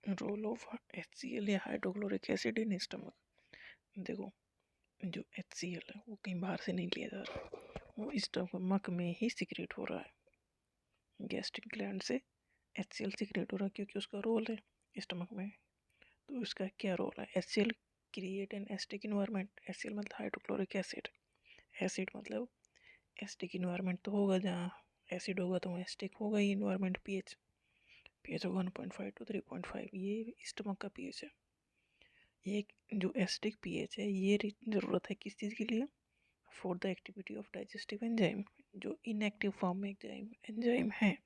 Role of HCl या hydrochloric acid in stomach. देखो, जो HCl है वो कहीं बाहर से नहीं लिया जा रहा, वो स्टमक में ही सिक्रेट हो रहा है। गैस्ट्रिक ग्लैंड से HCl सिक्रेट हो रहा है क्योंकि उसका रोल है स्टमक में। तो इसका क्या रोल है? HCl create an acidic environment. HCl मतलब हाइड्रोक्लोरिक एसिड, एसिड मतलब एसिडिक इन्वायरमेंट तो होगा, जहाँ एसिड होगा तो एसिडिक होगा ही इन्वायरमेंट। पीएच होगा 1.5 to 3.5, ये स्टमक का पीएच है। ये जो एसिडिक पीएच है ये ज़रूरत है किस चीज़ के लिए? For the activity of digestive enzyme. जो इनएक्टिव फॉर्म में एंजाइम है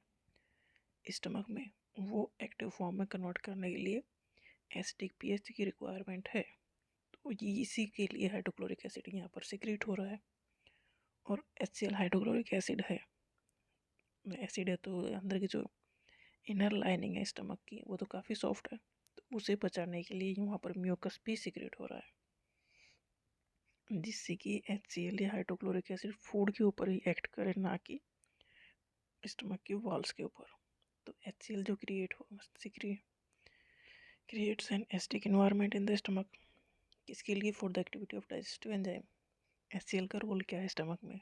स्टमक में, वो एक्टिव फॉर्म में कन्वर्ट करने के लिए एसिडिक पीएच की रिक्वायरमेंट है। तो इसी के लिए हाइड्रोक्लोरिक एसिड यहाँ पर सिक्रेट हो रहा है। और HCl हाइड्रोक्लोरिक एसिड है, तो अंदर की जो इनर लाइनिंग है स्टमक की वो तो काफ़ी सॉफ्ट है, तो उसे बचाने के लिए वहाँ पर म्यूकस भी सिक्रेट हो रहा है, जिससे कि HCl या हाइड्रोक्लोरिक एसिड फूड के ऊपर ही एक्ट करे, ना कि स्टमक की वॉल्स के ऊपर। तो HCl जो creates an acidic environment in the stomach, किसके लिए? For the activity of digestive enzyme. HCl का रोल क्या है स्टमक में?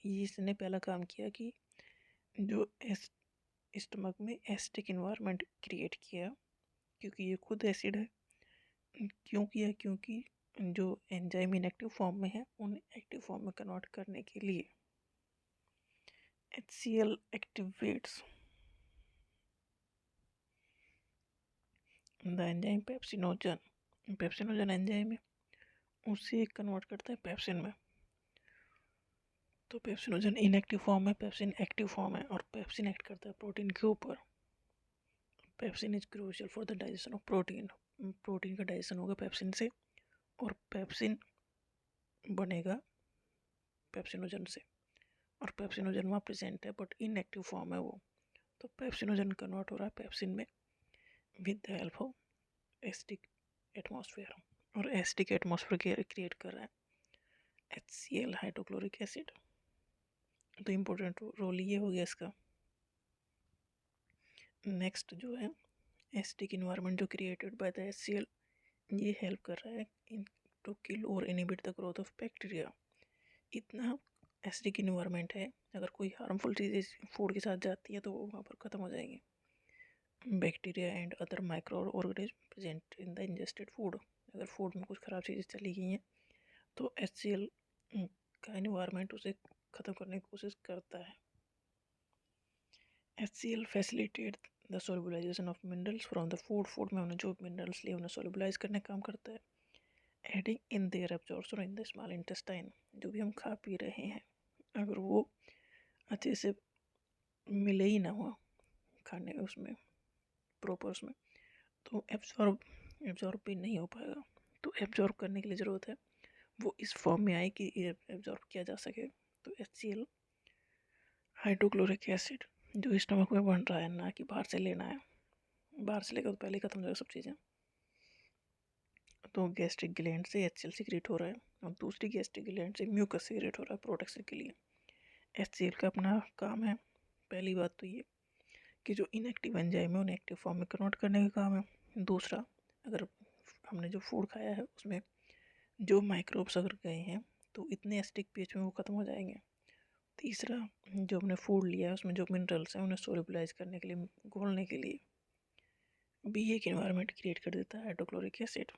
इसने पहला काम किया कि जो स्टमक में एसिडिक इन्वायरमेंट क्रिएट किया, क्योंकि ये खुद एसिड है। क्यों किया? क्योंकि जो एंजाइम इनएक्टिव फॉर्म में है उन एक्टिव फॉर्म में कन्वर्ट करने के लिए HCl activates the enzyme pepsinogen. Pepsinogen enzyme है, उसे कन्वर्ट करता है पेप्सिन में। तो पेप्सिनोजन इनएक्टिव फॉर्म है, पेप्सिन एक्टिव फॉर्म है, और पेप्सिन एक्ट करता है प्रोटीन के ऊपर। Pepsin is crucial for the digestion of protein. Protein का डाइजेशन होगा पेप्सिन से, और पेप्सिन बनेगा पेप्सिनोजन से, और पेप्सिनोजन वहाँ प्रेजेंट है बट इनएक्टिव फॉर्म है वो। तो पेप्सिनोजन कन्वर्ट हो रहा है पेप्सिन में with the help of acidic atmosphere, और एसिडिक एटमॉस्फेयर क्रिएट कर रहा है HCl हाइड्रोक्लोरिक एसिड। तो इम्पोर्टेंट रोल ये हो गया इसका। नेक्स्ट जो है एसिडिक इन्वायरमेंट जो क्रिएटेड बाय द HCl, ये हेल्प कर रहा है इन टू किल और inhibit the growth of bacteria. इतना एसिडिक इन्वायरमेंट है, अगर कोई हार्मफुल चीज़ें फूड के साथ जाती है तो वो वहाँ पर ख़त्म हो जाएंगी। Bacteria and other micro organism present in the ingested food. अगर फूड में कुछ ख़राब चीज़ें चली गई हैं तो HCl का इन्वायरमेंट उसे ख़त्म करने की कोशिश करता है। HCl facilitate the solubilization of minerals from the food में उन्हें जो मिनरल्स लिए उन्हें सोलुबलाइज करने का काम करता है। Adding in their absorption in the small intestine. जो भी हम खा पी रहे हैं, अगर वो अच्छे से मिले ही ना हुआ खाने उसमें प्रॉपर उसमें, तो एब्जॉर्ब भी नहीं हो पाएगा। तो एब्जॉर्ब करने के लिए ज़रूरत है वो इस फॉर्म में आए कि एब्जॉर्ब किया जा सके। तो HCl हाइड्रोक्लोरिक एसिड जो स्टमक में बन रहा है, ना कि बाहर से लेना है, बाहर से लेकर तो पहले ख़त्म हो जाएगा सब चीज़ें। तो गैस्ट्रिक ग्लैंड से HCl सिक्रेट हो रहा है, और दूसरी गैस्ट्रिक ग्लैंड से म्यूकस सिक्रेट हो रहा है प्रोटेक्शन के लिए। HCl का अपना काम है। पहली बात तो ये कि जो इनएक्टिव एंजाइम है उन्हें एक्टिव फॉर्म में कन्वर्ट करने का काम है। दूसरा, अगर हमने जो फूड खाया है उसमें जो माइक्रोब्स अगर गए हैं तो इतने एसिडिक पीएच में वो ख़त्म हो जाएंगे। तीसरा, जो हमने फूड लिया है उसमें जो मिनरल्स हैं उन्हें सोल्युबलाइज करने के लिए, घोलने के लिए भी एक इन्वायरमेंट क्रिएट कर देता है हाइड्रोक्लोरिक एसिड।